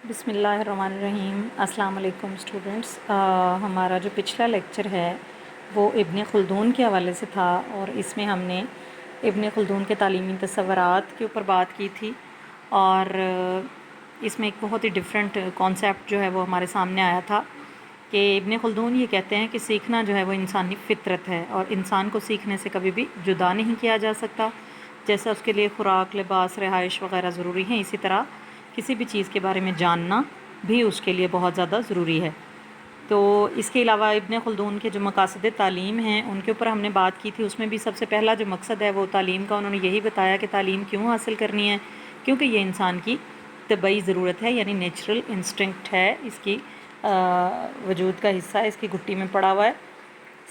بسم اللہ الرحمن الرحیم۔ السلام علیکم اسٹوڈنٹس۔ ہمارا جو پچھلا لیکچر ہے وہ ابن خلدون کے حوالے سے تھا، اور اس میں ہم نے ابن خلدون کے تعلیمی تصورات کے اوپر بات کی تھی، اور اس میں ایک بہت ہی ڈیفرنٹ کانسیپٹ جو ہے وہ ہمارے سامنے آیا تھا کہ ابن خلدون یہ کہتے ہیں کہ سیکھنا جو ہے وہ انسانی فطرت ہے، اور انسان کو سیکھنے سے کبھی بھی جدا نہیں کیا جا سکتا۔ جیسا اس کے لیے خوراک، لباس، رہائش وغیرہ ضروری ہیں، اسی طرح کسی بھی چیز کے بارے میں جاننا بھی اس کے لیے بہت زیادہ ضروری ہے۔ تو اس کے علاوہ ابن خلدون کے جو مقاصد تعلیم ہیں ان کے اوپر ہم نے بات کی تھی۔ اس میں بھی سب سے پہلا جو مقصد ہے وہ تعلیم کا، انہوں نے یہی بتایا کہ تعلیم کیوں حاصل کرنی ہے، کیونکہ یہ انسان کی طبعی ضرورت ہے، یعنی نیچرل انسٹنکٹ ہے، اس کی وجود کا حصہ ہے، اس کی گھٹی میں پڑا ہوا ہے،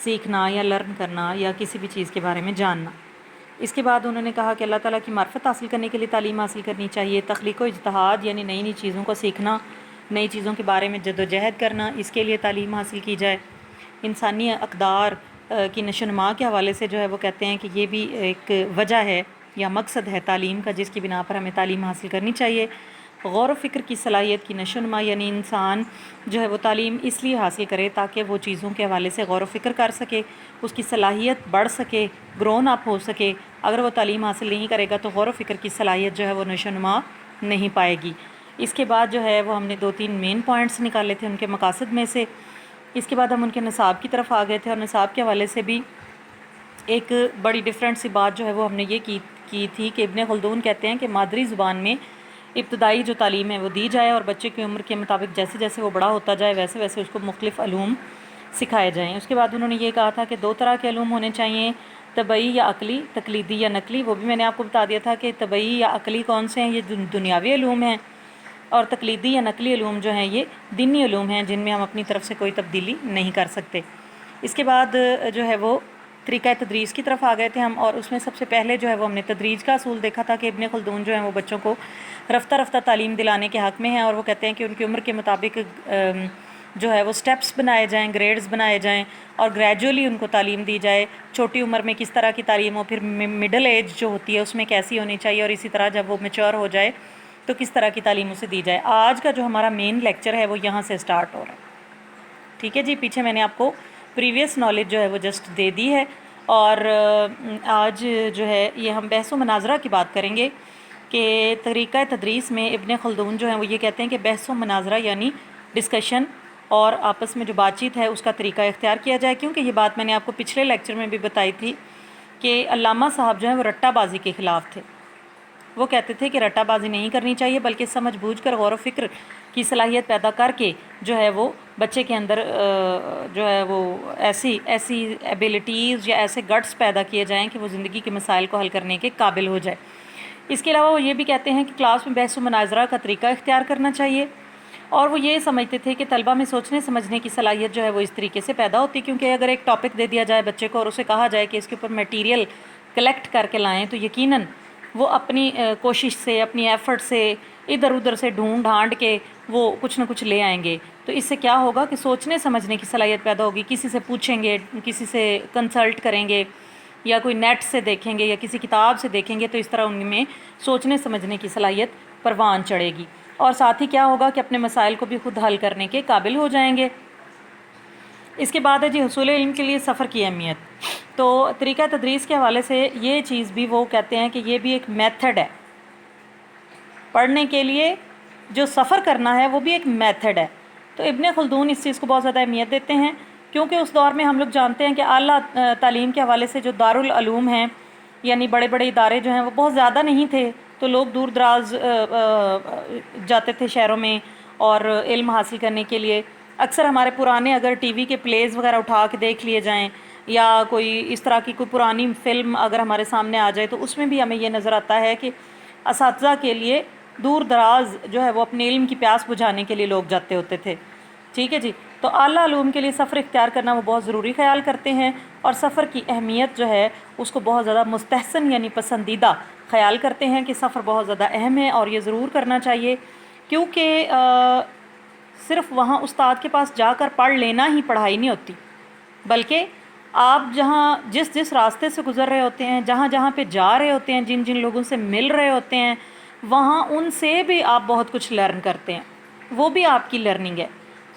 سیکھنا یا لرن کرنا یا کسی بھی چیز کے بارے میں جاننا۔ اس کے بعد انہوں نے کہا کہ اللہ تعالیٰ کی معرفت حاصل کرنے کے لیے تعلیم حاصل کرنی چاہیے۔ تخلیق و اجتہاد یعنی نئی نئی چیزوں کو سیکھنا، نئی چیزوں کے بارے میں جد و جہد کرنا، اس کے لیے تعلیم حاصل کی جائے۔ انسانی اقدار کی نشو و نما کے حوالے سے جو ہے وہ کہتے ہیں کہ یہ بھی ایک وجہ ہے یا مقصد ہے تعلیم کا، جس کی بنا پر ہمیں تعلیم حاصل کرنی چاہیے۔ غور و فکر کی صلاحیت کی نشو و نما، یعنی انسان جو ہے وہ تعلیم اس لیے حاصل کرے تاکہ وہ چیزوں کے حوالے سے غور و فکر کر سکے، اس کی صلاحیت بڑھ سکے، گرون اپ ہو سکے۔ اگر وہ تعلیم حاصل نہیں کرے گا تو غور و فکر کی صلاحیت جو ہے وہ نشو و نما نہیں پائے گی۔ اس کے بعد جو ہے وہ ہم نے 2-3 مین پوائنٹس نکالے تھے ان کے مقاصد میں سے۔ اس کے بعد ہم ان کے نصاب کی طرف آ گئے تھے، اور نصاب کے حوالے سے بھی ایک بڑی ڈیفرنٹ سی بات جو ہے وہ ہم نے یہ کی تھی کہ ابن خلدون کہتے ہیں کہ مادری زبان میں ابتدائی جو تعلیم ہے وہ دی جائے، اور بچے کی عمر کے مطابق جیسے جیسے وہ بڑا ہوتا جائے ویسے ویسے اس کو مختلف علوم سکھائے جائیں۔ اس کے بعد انہوں نے یہ کہا تھا کہ 2 طرح کے علوم ہونے چاہیے، طبعی یا عقلی، تقلیدی یا نقلی۔ وہ بھی میں نے آپ کو بتا دیا تھا کہ طبعی یا عقلی کون سے ہیں، یہ دنیاوی علوم ہیں، اور تقلیدی یا نقلی علوم جو ہیں یہ دینی علوم ہیں، جن میں ہم اپنی طرف سے کوئی تبدیلی نہیں کر سکتے۔ اس کے بعد جو ہے وہ طریقہ تدریس کی طرف آ گئے تھے ہم، اور اس میں سب سے پہلے جو ہے وہ ہم نے تدریج کا اصول دیکھا تھا کہ ابن خلدون جو ہیں وہ بچوں کو رفتہ رفتہ تعلیم دلانے کے حق میں ہیں، اور وہ کہتے ہیں کہ ان کی عمر کے مطابق جو ہے وہ سٹیپس بنائے جائیں، گریڈز بنائے جائیں، اور گریجولی ان کو تعلیم دی جائے۔ چھوٹی عمر میں کس طرح کی تعلیم ہو، پھر مڈل ایج جو ہوتی ہے اس میں کیسی ہونی چاہیے، اور اسی طرح جب وہ میچور ہو جائے تو کس طرح کی تعلیم اسے دی جائے۔ آج کا جو ہمارا مین لیکچر ہے وہ یہاں سے سٹارٹ ہو رہا ہے، ٹھیک ہے جی۔ پیچھے میں نے آپ کو پریویس نالج جو ہے وہ جسٹ دے دی ہے، اور آج جو ہے یہ ہم بحث و مناظرہ کی بات کریں گے کہ طریقہ تدریس میں ابن خلدون جو ہیں وہ یہ کہتے ہیں کہ بحث و مناظرہ یعنی ڈسکشن اور آپس میں جو بات چیت ہے اس کا طریقہ اختیار کیا جائے، کیونکہ یہ بات میں نے آپ کو پچھلے لیکچر میں بھی بتائی تھی کہ علامہ صاحب جو ہیں وہ رٹا بازی کے خلاف تھے۔ وہ کہتے تھے کہ رٹا بازی نہیں کرنی چاہیے، بلکہ سمجھ بوجھ کر غور و فکر کی صلاحیت پیدا کر کے جو ہے وہ بچے کے اندر جو ہے وہ ایسی ایبیلٹیز یا ایسے گٹس پیدا کیے جائیں کہ وہ زندگی کے مسائل کو حل کرنے کے قابل ہو جائے۔ اس کے علاوہ وہ یہ بھی کہتے ہیں کہ کلاس میں بحث و مناظرہ کا طریقہ اختیار کرنا چاہیے، اور وہ یہ سمجھتے تھے کہ طلبہ میں سوچنے سمجھنے کی صلاحیت جو ہے وہ اس طریقے سے پیدا ہوتی، کیونکہ اگر ایک ٹاپک دے دیا جائے بچے کو اور اسے کہا جائے کہ اس کے اوپر میٹیریل کلیکٹ کر کے لائیں، تو یقیناً وہ اپنی کوشش سے، اپنی ایفرٹ سے، ادھر ادھر سے ڈھونڈ ڈھانڈ کے وہ کچھ نہ کچھ لے آئیں گے۔ تو اس سے کیا ہوگا کہ سوچنے سمجھنے کی صلاحیت پیدا ہوگی، کسی سے پوچھیں گے، کسی سے کنسلٹ کریں گے، یا کوئی نیٹ سے دیکھیں گے یا کسی کتاب سے دیکھیں گے، تو اس طرح ان میں سوچنے سمجھنے کی صلاحیت پروان چڑھے گی، اور ساتھ ہی کیا ہوگا کہ اپنے مسائل کو بھی خود حل کرنے کے قابل ہو جائیں گے۔ اس کے بعد ہے جی حصول علم کے لیے سفر کی اہمیت۔ تو طریقہ تدریس کے حوالے سے یہ چیز بھی وہ کہتے ہیں کہ یہ بھی ایک میتھڈ ہے، پڑھنے کے لیے جو سفر کرنا ہے وہ بھی ایک میتھڈ ہے۔ تو ابن خلدون اس چیز کو بہت زیادہ اہمیت دیتے ہیں، کیونکہ اس دور میں ہم لوگ جانتے ہیں کہ اعلیٰ تعلیم کے حوالے سے جو دارالعلوم ہیں، یعنی بڑے بڑے ادارے جو ہیں وہ بہت زیادہ نہیں تھے، تو لوگ دور دراز جاتے تھے شہروں میں اور علم حاصل کرنے کے لیے۔ اکثر ہمارے پرانے اگر ٹی وی کے پلیز وغیرہ اٹھا کے دیکھ لیے جائیں، یا کوئی اس طرح کی کوئی پرانی فلم اگر ہمارے سامنے آ جائے، تو اس میں بھی ہمیں یہ نظر آتا ہے کہ اساتذہ کے لیے دور دراز جو ہے وہ اپنے علم کی پیاس بجھانے کے لیے لوگ جاتے ہوتے تھے، ٹھیک ہے جی۔ تو اعلیٰ علوم کے لیے سفر اختیار کرنا وہ بہت ضروری خیال کرتے ہیں، اور سفر کی اہمیت جو ہے اس کو بہت زیادہ مستحسن یعنی پسندیدہ خیال کرتے ہیں کہ سفر بہت زیادہ اہم ہے اور یہ ضرور کرنا چاہیے، کیونکہ صرف وہاں استاد کے پاس جا کر پڑھ لینا ہی پڑھائی نہیں ہوتی، بلکہ آپ جہاں جس راستے سے گزر رہے ہوتے ہیں، جہاں جہاں پہ جا رہے ہوتے ہیں، جن لوگوں سے مل رہے ہوتے ہیں، وہاں ان سے بھی آپ بہت کچھ لرن کرتے ہیں۔ وہ بھی آپ کی لرننگ ہے.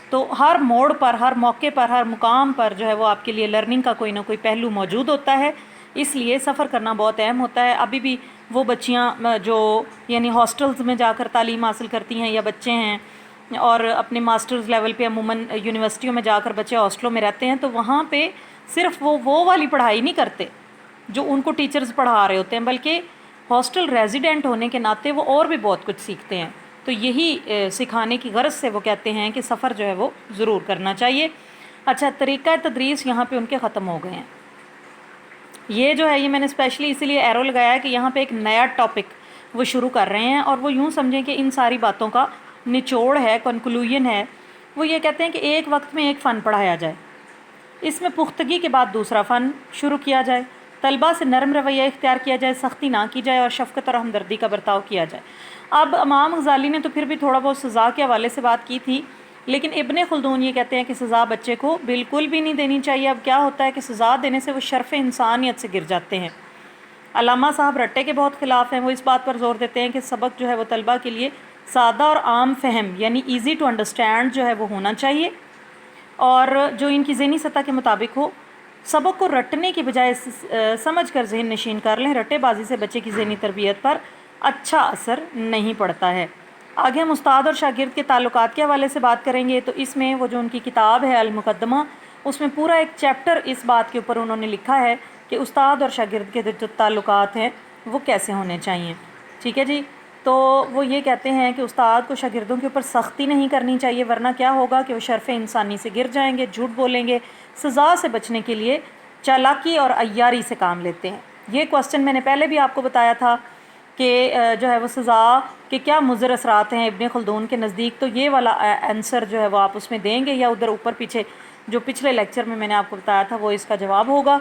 تو ہر موڑ پر، ہر موقع پر، ہر مقام پر جو ہے وہ آپ کے لیے لرننگ کا کوئی نہ کوئی پہلو موجود ہوتا ہے. اس لیے سفر کرنا بہت اہم ہوتا ہے. ابھی بھی وہ بچیاں جو یعنی ہاسٹلز میں جا کر تعلیم حاصل کرتی ہیں، یا بچے ہیں اور اپنے ماسٹرز لیول پہ عموماً یونیورسٹیوں میں جا کر بچے ہاسٹلوں میں رہتے ہیں، تو وہاں پہ صرف وہ والی پڑھائی نہیں کرتے جو ان کو ٹیچرز پڑھا رہے ہوتے ہیں، بلکہ ہاسٹل ریزیڈنٹ ہونے کے ناطے وہ اور بھی بہت کچھ سیکھتے ہیں. تو یہی سکھانے کی غرض سے وہ کہتے ہیں کہ سفر جو ہے وہ ضرور کرنا چاہیے. اچھا، طریقہ تدریس یہاں پہ ان کے ختم ہو گئے ہیں. یہ جو ہے، یہ میں نے اسپیشلی اسی لیے ایرو لگایا ہے کہ یہاں پہ ایک نیا ٹاپک وہ شروع کر رہے ہیں، اور وہ یوں سمجھیں کہ ان ساری باتوں کا نچوڑ ہے، کنکلوژن ہے. وہ یہ کہتے ہیں کہ ایک وقت میں ایک فن پڑھایا جائے، اس میں پختگی کے بعد دوسرا فن شروع کیا جائے، طلباء سے نرم رویہ اختیار کیا جائے، سختی نہ کی جائے، اور شفقت اور ہمدردی کا برتاؤ کیا جائے. اب امام غزالی نے تو پھر بھی تھوڑا بہت سزا کے حوالے سے بات کی تھی، لیکن ابن خلدون یہ کہتے ہیں کہ سزا بچے کو بالکل بھی نہیں دینی چاہیے. اب کیا ہوتا ہے کہ سزا دینے سے وہ شرف انسانیت سے گر جاتے ہیں. علامہ صاحب رٹے کے بہت خلاف ہیں. وہ اس بات پر زور دیتے ہیں کہ سبق جو ہے وہ طلباء کے لیے سادہ اور عام فہم یعنی ایزی ٹو انڈرسٹینڈ جو ہے وہ ہونا چاہیے، اور جو ان کی ذہنی سطح کے مطابق ہو. سبق کو رٹنے کی بجائے سمجھ کر ذہن نشین کر لیں. رٹے بازی سے بچے کی ذہنی تربیت پر اچھا اثر نہیں پڑتا ہے. آگے ہم استاد اور شاگرد کے تعلقات کے حوالے سے بات کریں گے. تو اس میں وہ جو ان کی کتاب ہے المقدمہ، اس میں پورا ایک چیپٹر اس بات کے اوپر انہوں نے لکھا ہے کہ استاد اور شاگرد کے جو تعلقات ہیں وہ کیسے ہونے چاہیے. ٹھیک ہے جی. تو وہ یہ کہتے ہیں کہ استاد کو شاگردوں کے اوپر سختی نہیں کرنی چاہیے، ورنہ کیا ہوگا کہ وہ شرف انسانی سے گر جائیں گے، جھوٹ بولیں گے، سزا سے بچنے کے لیے چالاکی اور عیاری سے کام لیتے ہیں. یہ کوسچن میں نے پہلے بھی آپ کو بتایا تھا کہ جو ہے وہ سزا کے کیا مضر اثرات ہیں ابن خلدون کے نزدیک. تو یہ والا آنسر جو ہے وہ آپ اس میں دیں گے، یا ادھر اوپر پیچھے جو پچھلے لیکچر میں نے آپ کو بتایا تھا وہ اس کا جواب ہوگا.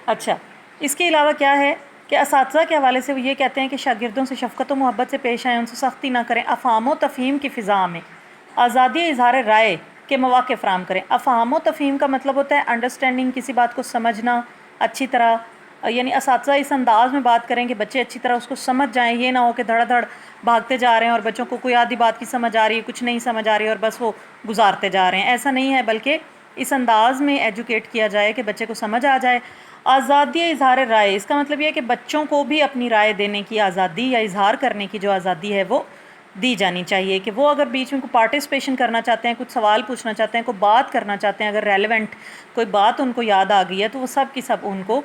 اچھا، اس کے علاوہ کیا ہے کہ اساتذہ کے حوالے سے وہ یہ کہتے ہیں کہ شاگردوں سے شفقت و محبت سے پیش آئیں، ان سے سختی نہ کریں، افہام و تفہیم کی فضا میں آزادی اظہار رائے کے مواقع فراہم کریں. افہام و تفہیم کا مطلب ہوتا ہے انڈرسٹینڈنگ، کسی بات کو سمجھنا اچھی طرح. یعنی اساتذہ اس انداز میں بات کریں کہ بچے اچھی طرح اس کو سمجھ جائیں. یہ نہ ہو کہ دھڑا دھڑ بھاگتے جا رہے ہیں اور بچوں کو کوئی آدھی بات کی سمجھ آ رہی ہے، کچھ نہیں سمجھ آ رہی ہے اور بس وہ گزارتے جا رہے ہیں. ایسا نہیں ہے، بلکہ اس انداز میں ایجوکیٹ کیا جائے کہ بچے کو سمجھ آ جائے. آزادی اظہار رائے، اس کا مطلب یہ ہے کہ بچوں کو بھی اپنی رائے دینے کی آزادی یا اظہار کرنے کی جو آزادی ہے وہ دی جانی چاہیے، کہ وہ اگر بیچ میں کوئی پارٹیسپیشن کرنا چاہتے ہیں، کچھ سوال پوچھنا چاہتے ہیں، کوئی بات کرنا چاہتے ہیں، اگر ریلیونٹ کوئی بات ان کو یاد آ گئی ہے تو وہ سب کی سب ان کو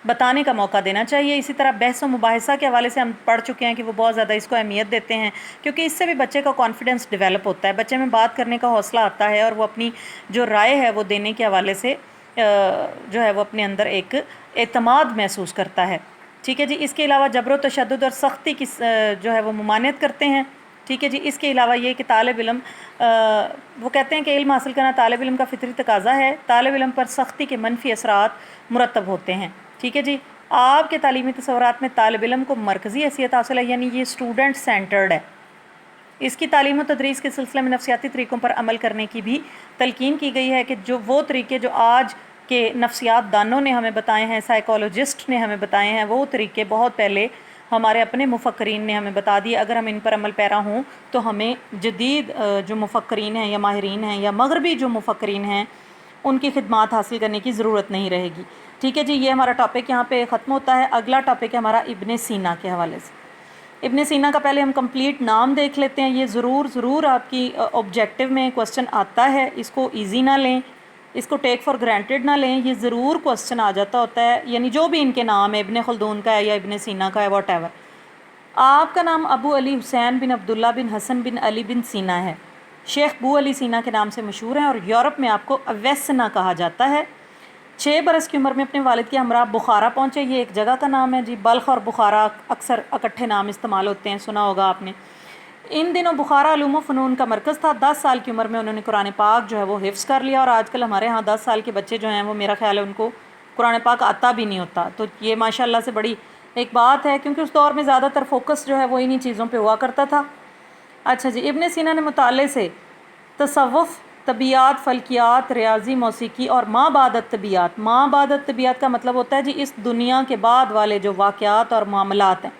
بتانے کا موقع دینا چاہیے. اسی طرح بحث و مباحثہ کے حوالے سے ہم پڑھ چکے ہیں کہ وہ بہت زیادہ اس کو اہمیت دیتے ہیں، کیونکہ اس سے بھی بچے کا کانفیڈنس ڈیولپ ہوتا ہے، بچے میں بات کرنے کا حوصلہ آتا ہے، اور وہ اپنی جو رائے ہے وہ دینے کے حوالے سے جو ہے وہ اپنے اندر ایک اعتماد محسوس کرتا ہے. ٹھیک ہے جی. اس کے علاوہ جبر و تشدد اور سختی کی جو ہے وہ ممانعت کرتے ہیں. ٹھیک ہے جی. اس کے علاوہ یہ کہ طالب علم وہ کہتے ہیں کہ علم حاصل کرنا طالب علم کا فطری تقاضا ہے، طالب علم پر سختی کے منفی اثرات مرتب ہوتے ہیں. ٹھیک ہے جی. آپ کے تعلیمی تصورات میں طالب علم کو مرکزی حیثیت حاصل ہے، یعنی یہ اسٹوڈنٹ سینٹرڈ ہے. اس کی تعلیم و تدریس کے سلسلے میں نفسیاتی طریقوں پر عمل کرنے کی بھی تلقین کی گئی ہے، کہ جو وہ طریقے جو آج کے نفسیات دانوں نے ہمیں بتائے ہیں، سائیکالوجسٹ نے ہمیں بتائے ہیں، وہ طریقے بہت پہلے ہمارے اپنے مفکرین نے ہمیں بتا دیے. اگر ہم ان پر عمل پیرا ہوں تو ہمیں جدید جو مفکرین ہیں یا ماہرین ہیں یا مغربی جو مفکرین ہیں ان کی خدمات حاصل کرنے کی ضرورت نہیں رہے گی. ٹھیک ہے جی. یہ ہمارا ٹاپک یہاں پہ ختم ہوتا ہے. اگلا ٹاپک ہے ہمارا ابن سینا کے حوالے سے. ابن سینا کا پہلے ہم کمپلیٹ نام دیکھ لیتے ہیں. یہ ضرور آپ کی آبجیکٹیو میں کوسچن آتا ہے. اس کو ایزی نہ لیں، اس کو ٹیک فار گرانٹیڈ نہ لیں. یہ ضرور کوسچن آ جاتا ہوتا ہے، یعنی جو بھی ان کے نام ہے، ابن خلدون کا ہے یا ابن سینا کا ہے، واٹ ایور. آپ کا نام ابو علی حسین بن عبداللہ بن حسن بن علی بن سینا ہے. شیخ بو علی سینا کے نام سے مشہور ہیں، اور یورپ میں آپ کو اویسنا کہا جاتا ہے. 6 برس کی عمر میں اپنے والد کے ہمراہ بخارا پہنچے. یہ ایک جگہ کا نام ہے جی. بلخ اور بخارا اکثر اکٹھے نام استعمال ہوتے ہیں، سنا ہوگا آپ نے. ان دنوں بخارا علوم و فنون کا مرکز تھا. 10 سال کی عمر میں انہوں نے قرآن پاک جو ہے وہ حفظ کر لیا. اور آج کل ہمارے ہاں 10 سال کے بچے جو ہیں وہ میرا خیال ہے ان کو قرآن پاک آتا بھی نہیں ہوتا. تو یہ ماشاءاللہ سے بڑی ایک بات ہے، کیونکہ اس دور میں زیادہ تر فوکس جو ہے وہ انہی چیزوں پہ ہوا کرتا تھا. اچھا جی. ابن سینا نے مطالعے سے تصوف، طبیعات، فلکیات، ریاضی، موسیقی اور ما بعد الطبیعات. ما بعد الطبیعات کا مطلب ہوتا ہے جی اس دنیا کے بعد والے جو واقعات اور معاملات ہیں.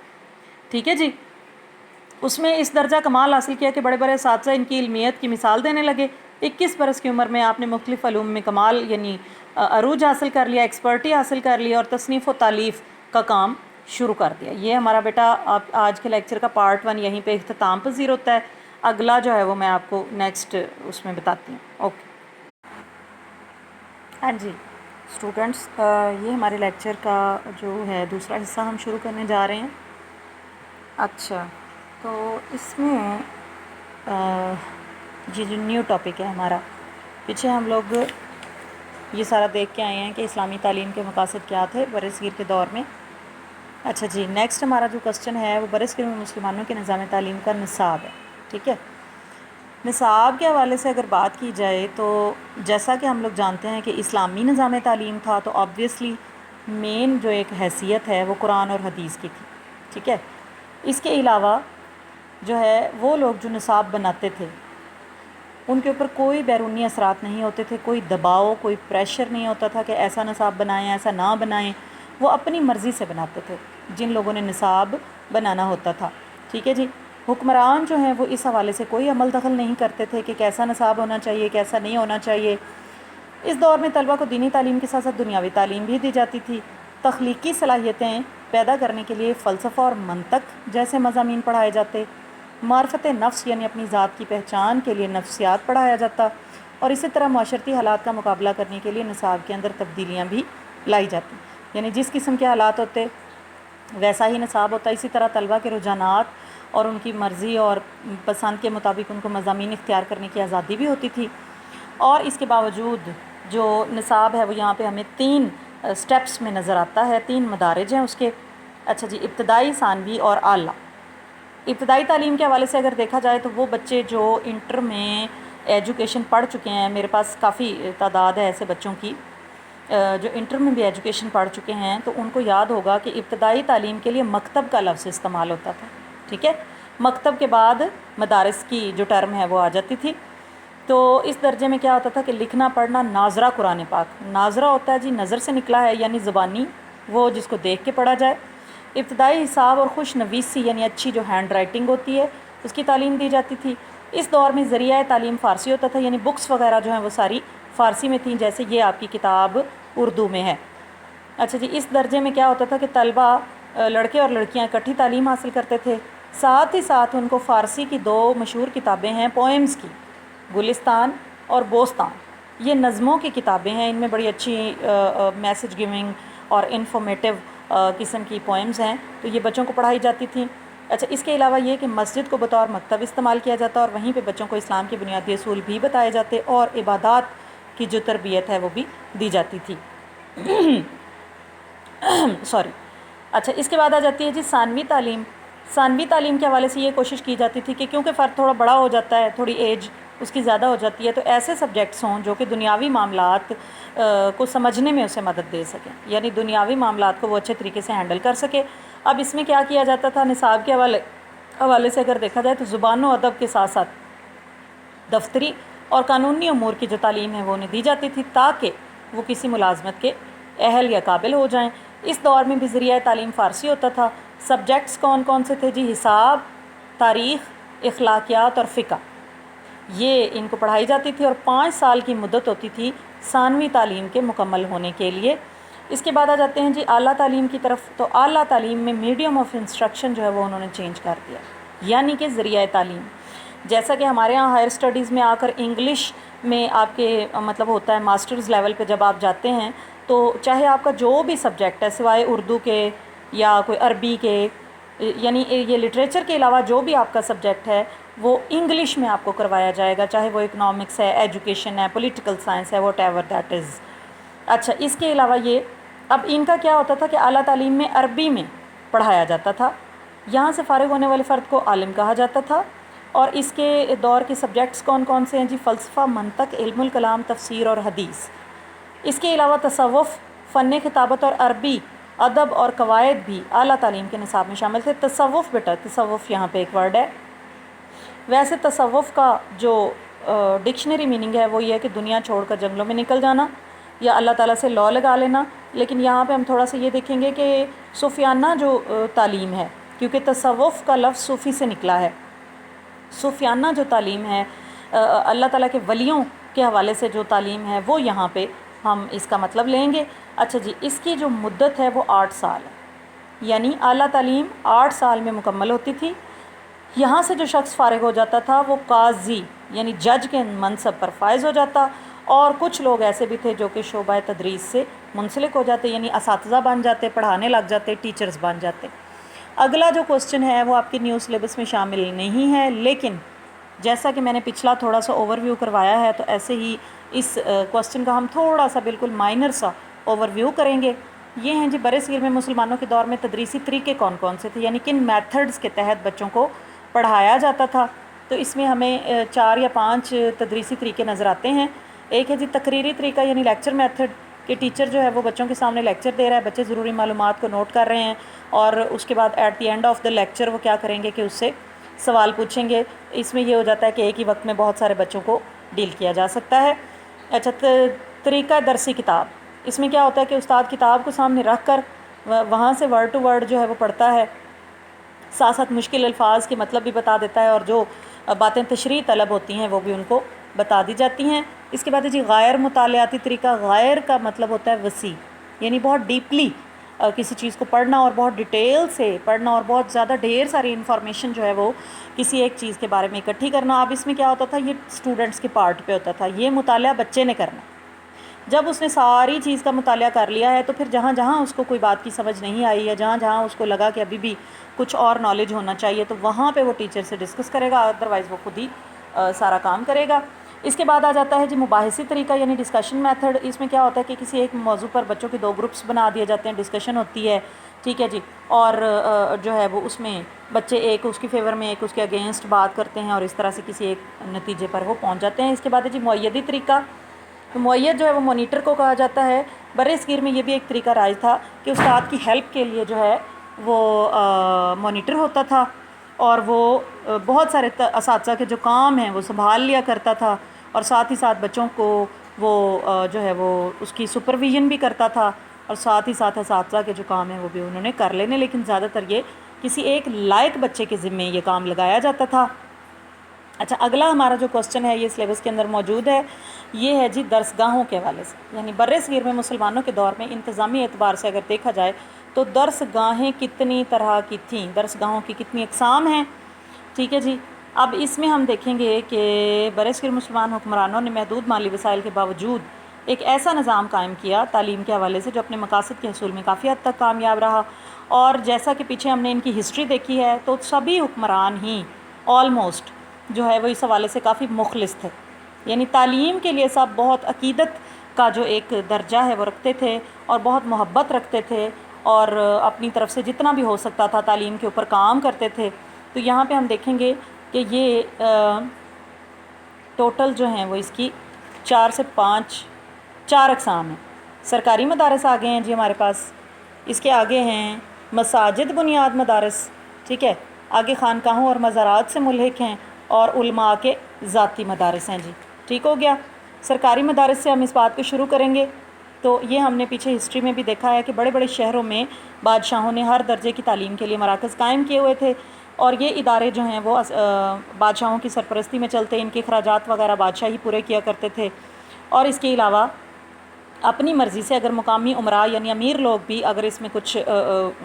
ٹھیک ہے جی. اس میں اس درجہ کمال حاصل کیا کہ بڑے بڑے اساتذہ ان کی علمیت کی مثال دینے لگے۔ 21 برس کی عمر میں آپ نے مختلف علوم میں کمال یعنی عروج حاصل کر لیا، ایکسپرٹی حاصل کر لیا اور تصنیف و تالیف کا کام شروع کر دیا۔ یہ ہمارا بیٹا آج کے لیکچر کا پارٹ 1 یہیں پہ اختتام پذیر ہوتا ہے۔ اگلا جو ہے وہ میں آپ کو نیکسٹ اس میں بتاتی ہوں۔ اوکے ہاں جی اسٹوڈنٹس، یہ ہمارے لیکچر کا جو ہے دوسرا حصہ ہم شروع کرنے جا رہے ہیں۔ اچھا، تو اس میں یہ جو نیو ٹاپک ہے ہمارا، پیچھے ہم لوگ یہ سارا دیکھ کے آئے ہیں کہ اسلامی تعلیم کے مقاصد کیا تھے برصغیر کے دور میں۔ اچھا جی، نیکسٹ ہمارا جو کوسچن ہے وہ برصغیر میں مسلمانوں کے نظام تعلیم کا نصاب ہے، ٹھیک ہے۔ نصاب کے حوالے سے اگر بات کی جائے تو جیسا کہ ہم لوگ جانتے ہیں کہ اسلامی نظام تعلیم تھا تو آبویسلی مین جو ایک حیثیت ہے وہ قرآن اور حدیث کی تھی، ٹھیک ہے۔ اس کے علاوہ جو ہے وہ لوگ جو نصاب بناتے تھے ان کے اوپر کوئی بیرونی اثرات نہیں ہوتے تھے، کوئی دباؤ، کوئی پریشر نہیں ہوتا تھا کہ ایسا نصاب بنائیں ایسا نہ بنائیں، وہ اپنی مرضی سے بناتے تھے جن لوگوں نے نصاب بنانا ہوتا تھا، ٹھیک ہے جی۔ حکمران جو ہیں وہ اس حوالے سے کوئی عمل دخل نہیں کرتے تھے کہ کیسا نصاب ہونا چاہیے کیسا نہیں ہونا چاہیے۔ اس دور میں طلبہ کو دینی تعلیم کے ساتھ ساتھ دنیاوی تعلیم بھی دی جاتی تھی۔ تخلیقی صلاحیتیں پیدا کرنے کے لیے فلسفہ اور منطق جیسے مضامین پڑھائے جاتے، معرفت نفس یعنی اپنی ذات کی پہچان کے لیے نفسیات پڑھایا جاتا، اور اسی طرح معاشرتی حالات کا مقابلہ کرنے کے لیے نصاب کے اندر تبدیلیاں بھی لائی جاتی، یعنی جس قسم کے حالات ہوتے ویسا ہی نصاب ہوتا۔ اسی طرح طلبہ کے رجحانات اور ان کی مرضی اور پسند کے مطابق ان کو مضامین اختیار کرنے کی آزادی بھی ہوتی تھی۔ اور اس کے باوجود جو نصاب ہے وہ یہاں پہ ہمیں 3 سٹیپس میں نظر آتا ہے، 3 مدارج ہیں اس کے۔ اچھا جی، ابتدائی، ثانوی اور اعلیٰ۔ ابتدائی تعلیم کے حوالے سے اگر دیکھا جائے تو وہ بچے جو انٹر میں ایجوکیشن پڑھ چکے ہیں، میرے پاس کافی تعداد ہے ایسے بچوں کی جو انٹر میں بھی ایجوکیشن پڑھ چکے ہیں، تو ان کو یاد ہوگا کہ ابتدائی تعلیم کے لیے مکتب کا لفظ استعمال ہوتا تھا، ٹھیک ہے۔ مکتب کے بعد مدارس کی جو ٹرم ہے وہ آ جاتی تھی۔ تو اس درجے میں کیا ہوتا تھا کہ لکھنا پڑھنا ناظرہ قرآن پاک، ناظرہ ہوتا ہے جی نظر سے نکلا ہے یعنی زبانی، وہ جس کو دیکھ کے پڑھا جائے۔ ابتدائی حساب اور خوش نویسی یعنی اچھی جو ہینڈ رائٹنگ ہوتی ہے اس کی تعلیم دی جاتی تھی۔ اس دور میں ذریعہ تعلیم فارسی ہوتا تھا، یعنی بکس وغیرہ جو ہیں وہ ساری فارسی میں تھیں، جیسے یہ آپ کی کتاب اردو میں ہے۔ اچھا جی، اس درجے میں کیا ہوتا تھا کہ طلبہ لڑکے اور لڑکیاں اکٹھی تعلیم حاصل کرتے تھے، ساتھ ہی ساتھ ان کو فارسی کی 2 مشہور کتابیں ہیں پوئمز کی، گلستان اور بوستان، یہ نظموں کی کتابیں ہیں، ان میں بڑی اچھی میسج گیونگ اور انفارمیٹیو قسم کی پوئمز ہیں، تو یہ بچوں کو پڑھائی جاتی تھیں۔ اچھا، اس کے علاوہ یہ کہ مسجد کو بطور مکتب استعمال کیا جاتا اور وہیں پہ بچوں کو اسلام کے بنیادی اصول بھی بتائے جاتے اور عبادات کی جو تربیت ہے وہ بھی دی جاتی تھی۔ سوری۔ اچھا، اس کے بعد آ جاتی ہے جی ثانوی تعلیم۔ ثانوی تعلیم کے حوالے سے یہ کوشش کی جاتی تھی کہ کیونکہ فرد تھوڑا بڑا ہو جاتا ہے، تھوڑی ایج اس کی زیادہ ہو جاتی ہے، تو ایسے سبجیکٹس ہوں جو کہ دنیاوی معاملات کو سمجھنے میں اسے مدد دے سکیں، یعنی دنیاوی معاملات کو وہ اچھے طریقے سے ہینڈل کر سکے۔ اب اس میں کیا کیا جاتا تھا نصاب کے حوالے سے اگر دیکھا جائے تو زبان و ادب کے ساتھ ساتھ دفتری اور قانونی امور کی جو تعلیم ہے وہ انہیں دی جاتی تھی تاکہ وہ کسی ملازمت کے اہل یا قابل ہو جائیں۔ اس دور میں بھی ذریعہ تعلیم فارسی ہوتا تھا۔ سبجیکٹس کون کون سے تھے جی؟ حساب، تاریخ، اخلاقیات اور فقہ، یہ ان کو پڑھائی جاتی تھی اور 5 سال کی مدت ہوتی تھی ثانوی تعلیم کے مکمل ہونے کے لیے۔ اس کے بعد آ جاتے ہیں جی اعلیٰ تعلیم کی طرف۔ تو اعلیٰ تعلیم میں میڈیم آف انسٹرکشن جو ہے وہ انہوں نے چینج کر دیا، یعنی کہ ذریعہ تعلیم، جیسا کہ ہمارے ہاں ہائر اسٹڈیز میں آ کر انگلش میں آپ کے مطلب ہوتا ہے ماسٹرز لیول پہ جب آپ جاتے ہیں تو چاہے آپ کا جو بھی سبجیکٹ ہے سوائے اردو کے یا کوئی عربی کے، یعنی یہ لٹریچر کے علاوہ جو بھی آپ کا سبجیکٹ ہے وہ انگلش میں آپ کو کروایا جائے گا، چاہے وہ اکنامکس ہے، ایجوکیشن ہے، پولیٹیکل سائنس ہے، واٹ ایور دیٹ از۔ اچھا، اس کے علاوہ یہ اب ان کا کیا ہوتا تھا کہ اعلیٰ تعلیم میں عربی میں پڑھایا جاتا تھا، یہاں سے فارغ ہونے والے فرد کو عالم کہا جاتا تھا۔ اور اس کے دور کے سبجیکٹس کون کون سے ہیں جی؟ فلسفہ، منطق، علم الکلام، تفسیر اور حدیث۔ اس کے علاوہ تصوف، فن خطابت اور عربی ادب اور قواعد بھی اعلیٰ تعلیم کے نصاب میں شامل تھے۔ تصوف، بیٹا تصوف یہاں پہ ایک ورڈ ہے، ویسے تصوف کا جو ڈکشنری میننگ ہے وہ یہ ہے کہ دنیا چھوڑ کر جنگلوں میں نکل جانا یا اللہ تعالیٰ سے لا لگا لینا، لیکن یہاں پہ ہم تھوڑا سا یہ دیکھیں گے کہ صوفیانہ جو تعلیم ہے کیونکہ تصوف کا لفظ صوفی سے نکلا ہے. صوفیانہ جو تعلیم ہے اللہ تعالیٰ کے ولیوں کے حوالے سے جو تعلیم ہے وہ یہاں پہ ہم اس کا مطلب لیں گے. اچھا جی، اس کی جو مدت ہے وہ 8 سال ہے، یعنی اعلیٰ تعلیم 8 سال میں مکمل ہوتی تھی. یہاں سے جو شخص فارغ ہو جاتا تھا وہ قاضی یعنی جج کے منصب پر فائز ہو جاتا، اور کچھ لوگ ایسے بھی تھے جو کہ شعبہ تدریس سے منسلک ہو جاتے، یعنی اساتذہ بن جاتے، پڑھانے لگ جاتے، ٹیچرز بن جاتے. اگلا جو کوسچن ہے وہ آپ کی نیو سلیبس میں شامل نہیں ہے، لیکن جیسا کہ میں نے پچھلا تھوڑا سا اوور ویو کروایا ہے تو ایسے ہی اس کوسچن کا ہم تھوڑا سا بالکل مائنر سا اوور ویو کریں گے. یہ ہیں جی، برِ صغیر میں مسلمانوں کے دور میں تدریسی طریقے کون کون سے تھے، یعنی کن میتھڈز کے تحت بچوں کو پڑھایا جاتا تھا. تو اس میں ہمیں 4 یا 5 تدریسی طریقے نظر آتے ہیں. ایک ہے جی تقریری طریقہ یعنی لیکچر میتھڈ، کہ ٹیچر جو ہے وہ بچوں کے سامنے لیکچر دے رہا ہے، بچے ضروری معلومات کو نوٹ کر رہے ہیں، اور اس کے بعد at the end of the lecture وہ کیا کریں گے کہ اس سے سوال پوچھیں گے. اس میں یہ ہو جاتا ہے کہ ایک ہی وقت میں بہت سارے بچوں کو ڈیل کیا جا سکتا ہے. اچھا، طریقہ درسی کتاب، اس میں کیا ہوتا ہے کہ استاد کتاب کو سامنے رکھ کر وہاں سے ورڈ ٹو ورڈ جو ہے وہ پڑھتا ہے، ساتھ ساتھ مشکل الفاظ کے مطلب بھی بتا دیتا ہے، اور جو باتیں تشریح طلب ہوتی ہیں وہ بھی ان کو بتا دی جاتی ہیں. اس کے بعد جی غیر مطالعاتی طریقہ، غیر کا مطلب ہوتا ہے وسیع، یعنی بہت ڈیپلی کسی چیز کو پڑھنا اور بہت ڈیٹیل سے پڑھنا اور بہت زیادہ ڈھیر ساری انفارمیشن جو ہے وہ کسی ایک چیز کے بارے میں اکٹھی کرنا. اب اس میں کیا ہوتا تھا، یہ اسٹوڈنٹس کے پارٹ پہ ہوتا تھا، یہ مطالعہ بچے نے کرنا. جب اس نے ساری چیز کا مطالعہ کر لیا ہے تو پھر جہاں جہاں اس کو کوئی بات کی سمجھ نہیں آئی ہے، جہاں جہاں اس کو لگا کہ ابھی بھی کچھ اور نالج ہونا چاہیے، تو وہاں پہ وہ ٹیچر سے ڈسکس کرے گا، ادروائز وہ خود ہی سارا کام کرے گا. اس کے بعد آ جاتا ہے جی مباحثی طریقہ یعنی ڈسکشن میتھڈ. اس میں کیا ہوتا ہے کہ کسی ایک موضوع پر بچوں کے 2 گروپس بنا دیے جاتے ہیں، ڈسکشن ہوتی ہے، ٹھیک ہے جی، اور جو ہے وہ اس میں بچے ایک اس کی فیور میں ایک اس کے اگینسٹ بات کرتے ہیں، اور اس طرح سے کسی ایک نتیجے پر وہ پہنچ جاتے ہیں. اس کے بعد ہے جی معیدی طریقہ. تو معید جو ہے وہ مانیٹر کو کہا جاتا ہے. برِ صغیر میں یہ بھی ایک طریقہ رائج تھا کہ استاد کی ہیلپ کے لیے جو ہے وہ مانیٹر ہوتا تھا، اور وہ بہت سارے اساتذہ کے جو کام ہیں وہ سنبھال لیا کرتا تھا، اور ساتھ ہی ساتھ بچوں کو وہ جو ہے وہ اس کی سپرویژن بھی کرتا تھا، اور ساتھ ہی ساتھ اساتذہ کے جو کام ہیں وہ بھی انہوں نے کر لینے، لیکن زیادہ تر یہ کسی ایک لائق بچے کے ذمے یہ کام لگایا جاتا تھا. اچھا، اگلا ہمارا جو کوسچن ہے یہ سلیبس کے اندر موجود ہے، یہ ہے جی درسگاہوں کے حوالے سے. یعنی برِ صغیر میں مسلمانوں کے دور میں انتظامی اعتبار سے اگر دیکھا جائے تو درسگاہیں کتنی طرح کی تھیں، درسگاہوں کی کتنی اقسام ہیں، ٹھیک ہے جی. اب اس میں ہم دیکھیں گے کہ برِ صغیر مسلمان حکمرانوں نے محدود مالی وسائل کے باوجود ایک ایسا نظام قائم کیا تعلیم کے حوالے سے جو اپنے مقاصد کے حصول میں کافی حد تک کامیاب رہا. اور جیسا کہ پیچھے ہم نے ان کی ہسٹری دیکھی ہے تو سبھی حکمران ہی آلموسٹ جو ہے وہ اس حوالے سے کافی مخلص تھے، یعنی تعلیم کے لیے سب بہت عقیدت کا جو ایک درجہ ہے وہ رکھتے تھے، اور بہت محبت رکھتے تھے، اور اپنی طرف سے جتنا بھی ہو سکتا تھا تعلیم کے اوپر کام کرتے تھے. تو یہاں پہ ہم دیکھیں گے کہ یہ ٹوٹل جو ہیں وہ اس کی 4 سے 5 4 اقسام ہیں. سرکاری مدارس آگے ہیں جی ہمارے پاس، اس کے آگے ہیں مساجد بنیاد مدارس، ٹھیک ہے، آگے خانقاہوں اور مزارات سے ملحق ہیں، اور علماء کے ذاتی مدارس ہیں جی. ٹھیک ہو گیا. سرکاری مدارس سے ہم اس بات کو شروع کریں گے. تو یہ ہم نے پیچھے ہسٹری میں بھی دیکھا ہے کہ بڑے بڑے شہروں میں بادشاہوں نے ہر درجے کی تعلیم کے لیے مراکز قائم کیے ہوئے تھے، اور یہ ادارے جو ہیں وہ بادشاہوں کی سرپرستی میں چلتے، ان کے اخراجات وغیرہ بادشاہ ہی پورے کیا کرتے تھے. اور اس کے علاوہ اپنی مرضی سے اگر مقامی امراء یعنی امیر لوگ بھی اگر اس میں کچھ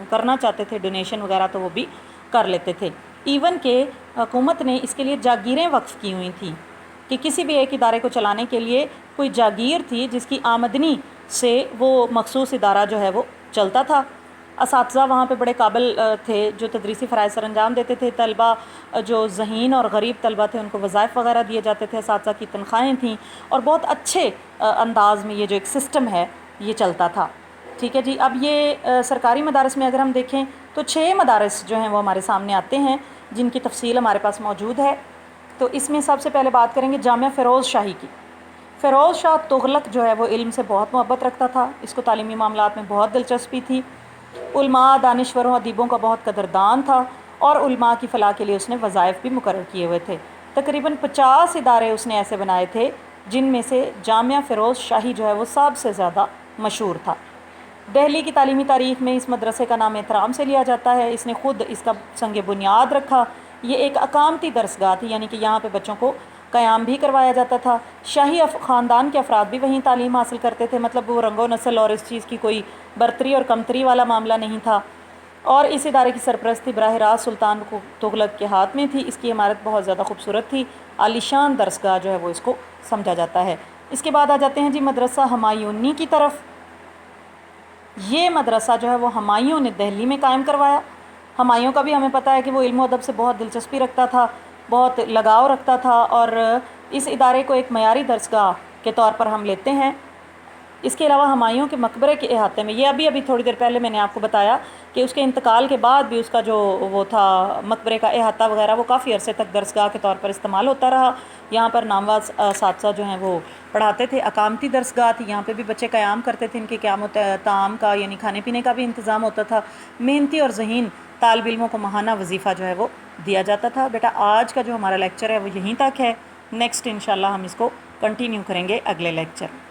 کرنا چاہتے تھے ڈونیشن وغیرہ تو وہ بھی کر لیتے تھے. ایون کہ حکومت نے اس کے لیے جاگیریں وقف کی ہوئی تھیں کہ کسی بھی ایک ادارے کو چلانے کے لیے کوئی جاگیر تھی جس کی آمدنی سے وہ مخصوص ادارہ جو ہے وہ چلتا تھا. اساتذہ وہاں پہ بڑے قابل تھے جو تدریسی فرائض سر انجام دیتے تھے. طلبہ جو ذہین اور غریب طلبہ تھے ان کو وظائف وغیرہ دیے جاتے تھے، اساتذہ کی تنخواہیں تھیں، اور بہت اچھے انداز میں یہ جو ایک سسٹم ہے یہ چلتا تھا. ٹھیک ہے جی. اب یہ سرکاری مدارس میں اگر ہم دیکھیں تو 6 مدارس جو ہیں وہ ہمارے سامنے آتے ہیں جن کی تفصیل ہمارے پاس موجود ہے. تو اس میں سب سے پہلے بات کریں گے جامعہ فیروز شاہی کی. فیروز شاہ تغلق جو ہے وہ علم سے بہت محبت رکھتا تھا، اس کو تعلیمی معاملات میں بہت دلچسپی تھی، علماء دانشوروں ادیبوں کا بہت قدردان تھا، اور علماء کی فلاح کے لیے اس نے وظائف بھی مقرر کیے ہوئے تھے. تقریباً 50 ادارے اس نے ایسے بنائے تھے جن میں سے جامعہ فیروز شاہی جو ہے وہ سب سے زیادہ مشہور تھا. دہلی کی تعلیمی تاریخ میں اس مدرسے کا نام احترام سے لیا جاتا ہے، اس نے خود اس کا سنگ بنیاد رکھا۔ یہ ایک اقامتی درسگاہ تھی، یعنی کہ یہاں پہ بچوں کو قیام بھی کروایا جاتا تھا۔ شاہی خاندان کے افراد بھی وہیں تعلیم حاصل کرتے تھے، مطلب وہ رنگ و نسل اور اس چیز کی کوئی برتری اور کمتری والا معاملہ نہیں تھا۔ اور اس ادارے کی سرپرستی براہ راست سلطان تغلق کے ہاتھ میں تھی۔ اس کی عمارت بہت زیادہ خوبصورت تھی، عالیشان درسگاہ جو ہے وہ اس کو سمجھا جاتا ہے۔ اس کے بعد آ جاتے ہیں جی مدرسہ ہمایونی کی طرف۔ یہ مدرسہ جو ہے وہ ہمایوں نے دہلی میں قائم کروایا۔ ہمایوں کا بھی ہمیں پتہ ہے کہ وہ علم و ادب سے بہت دلچسپی رکھتا تھا، بہت لگاؤ رکھتا تھا، اور اس ادارے کو ایک معیاری درسگاہ کے طور پر ہم لیتے ہیں۔ اس کے علاوہ ہمایوں کے مقبرے کے احاطے میں، یہ ابھی تھوڑی دیر پہلے میں نے آپ کو بتایا کہ اس کے انتقال کے بعد بھی اس کا جو وہ تھا مقبرے کا احاطہ وغیرہ، وہ کافی عرصے تک درسگاہ کے طور پر استعمال ہوتا رہا۔ یہاں پر نامور اساتذہ جو ہیں وہ پڑھاتے تھے، اقامتی درسگاہ تھی، یہاں پہ بھی بچے قیام کرتے تھے، ان کے قیام و طعام کا یعنی کھانے پینے کا بھی انتظام ہوتا تھا۔ محنتی اور ذہین طالب علموں کو ماہانہ وظیفہ جو ہے وہ دیا جاتا تھا۔ بیٹا آج کا جو ہمارا لیکچر ہے وہ یہیں تک ہے، نیکسٹ انشاءاللہ ہم اس کو کنٹینیو کریں گے اگلے لیکچر میں۔